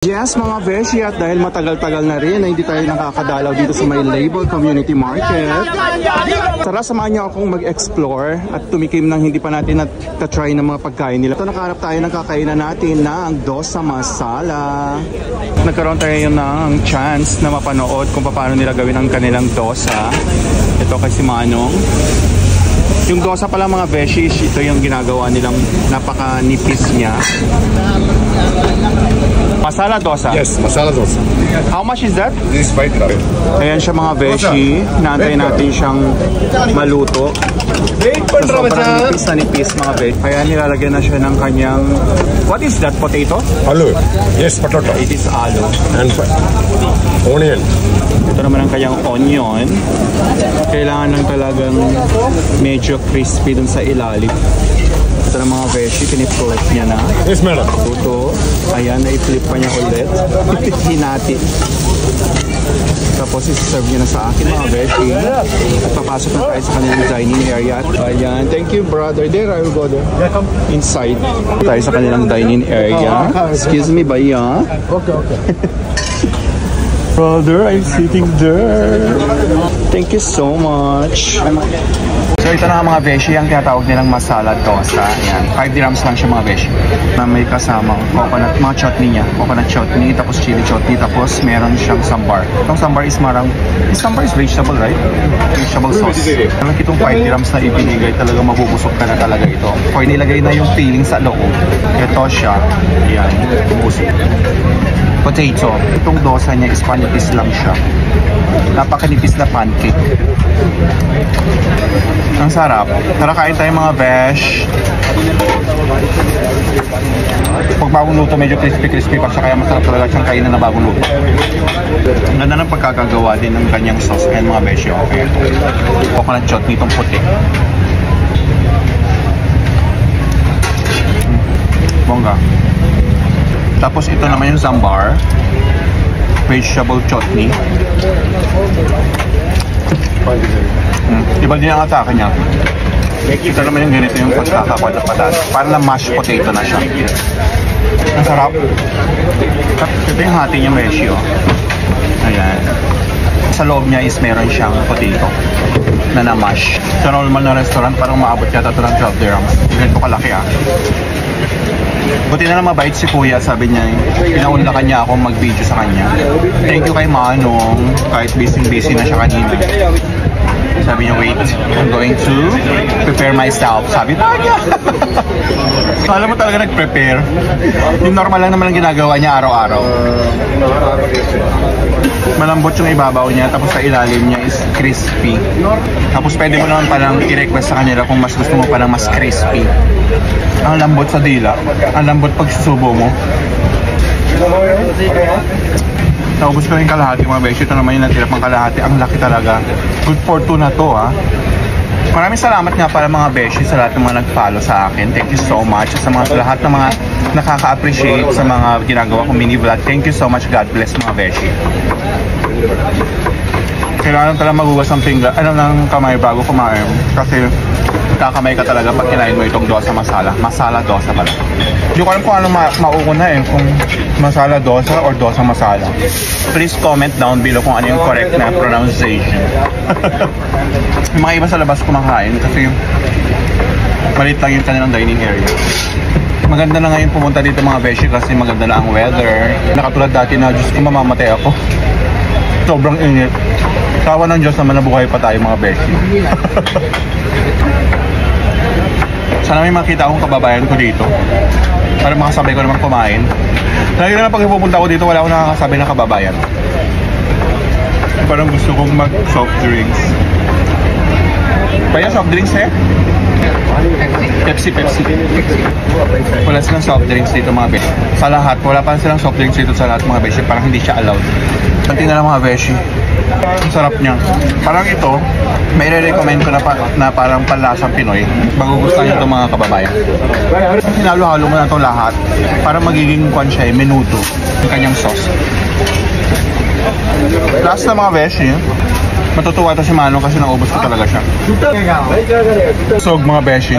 Yes mga beshi, at dahil matagal-tagal na rin na hindi tayo nakakadalaw dito sa may Label Community Market, tara samahan niyo akong mag-explore at tumikim ng hindi pa natin na-try ng mga pagkain nila. Ito, nakaharap tayo ng kakainan natin na ang dosa masala. Nagkaroon tayo ng chance na mapanood kung paano nila gawin ang kanilang dosa. Ito kay si Manong. Yung dosa pala mga beshi, ito yung ginagawa nilang napaka-nipis niya. Masala dosa? Yes, masala dosa. How much is that? This is 5 dirham. Ayan siya mga beshi. Naantay natin siyang maluto. So, sobrang nipis na nipis mga beshi. Kaya nilalagyan na siya ng kanyang... What is that? Potato? Aloo. Yes, potato. It is aloo. And onion. Ito naman ang kanyang onion. Kailangan lang talagang medyo crispy dun sa ilalim. Ito na mga beshi, pinipulip niya na. Yes, madam. Ito. Ayan, na-flip pa niya ulit. Hinati. Tapos isi-serve niya na sa akin mga beshi. At papasok na tayo sa kanilang dining area. Ayan, thank you brother. There, I will go there. Inside. Tayo sa kanilang dining area. Excuse me, baya. Okay, okay. Brother, I'm sitting there. Thank you so much. So ito na mga beshi, ang tinatawag nilang masala dosa. Ayan, 5 dirhams lang siya mga beshi. Na may kasamang coconut, mga chutney niya. Coconut chutney, tapos chili chutney, tapos meron siyang sambar. Itong sambar is sambar is vegetable, right? Vegetable sauce. Alam itong 5 dirhams na ibinigay, talaga mabubusog ka na talaga ito. Kaya nilagay na yung filling sa loob. Ito siya. Ayan, busog. Potato. Itong dosa niya is panipis lang siya. Napakanipis na pancake. Ang sarap. Tara kain tayo mga besh. Pag bagong luto, medyo crispy pa siya, kaya masarap talaga siyang kainan na bagong luto. Ang ganda ng pagkakagawa din ng kanyang sauce. Ayan mga besh. Okay. Coconut chutney itong puti. Bongga. Tapos ito naman yung sambar. Vegetable chutney. Iba din ang atake niya. Ito naman yung ganito yung pagkakapatas. Parang na mashed potato na siya. Ang sarap. Ito yung hati niya ratio. Ayan. Sa loob niya is meron siyang potato na na-mash. Sa normal na restaurant, parang maabot yata ito ng 12 dirhams. Ganito kalaki ah. Buti na lang mabait si Kuya, sabi niya, pinaunlakan niya ako mag-video sa kanya. Thank you kay Manong, kahit busy na siya kanina. Sabi niya, wait, I'm going to prepare myself. Sabi niya. Alam mo talaga nag-prepare. Yung normal lang naman ang ginagawa niya araw-araw. Malambot yung ibabaw niya, tapos sa ilalim niya is crispy. Tapos pwede mo naman palang i-request sa kanila kung mas gusto mo palang mas crispy. Ang lambot sa dila, ang lambot pag susubo mo. Naubos ko yung kalahati mga beshi. Ito naman yung natira pang kalahati. Ang laki talaga. Good for two na to ha. Maraming salamat nga para mga beshi sa lahat ng mga nag-follow sa akin. Thank you so much. Sa lahat ng mga nakaka-appreciate sa mga ginagawa kong mini vlog. Thank you so much. God bless mga beshi. Kailangan talaga magugas ng pinggan, ng kamay bago kumain. Kasi kakamay ka talaga pag kinain mo itong dosa masala. Masala dosa pala. Hindi ko alam kung ano mauuna kung masala dosa or dosa masala. Please comment down below kung ano yung correct na pronunciation. Yung mga iba sa labas kumakain kasi maliit lang yung kanilang dining area. Maganda na ngayon pumunta dito mga beshi kasi maganda na ang weather. Nakatulad dati na Diyos ko mamamatay ako. Sobrang init. Tawa ng Diyos naman na buhay pa tayo mga beshi. Sana may makita akong kababayan ko dito para makasabay ko naman kumain. Lagi na pag pupunta ko dito wala akong nakakasabay na kababayan. Parang gusto kong mag soft drinks. Kaya soft drinks Pepsi. Wala silang soft drinks dito mga beshi. Sa lahat, wala pa silang soft drinks dito sa lahat mga beshi. Parang hindi siya allowed. Panting na lang mga beshi. Ang sarap niya. Parang ito, may re-recommend ko na parang panlasang Pinoy. Magugustuhan nyo itong mga kababayan. Hinalo-halo mo na ito lahat para magiging menudo yung kanyang sauce. Last na mga beshi. Matutuwa ito si Manong kasi naubos ko talaga siya. Sog mga beshi.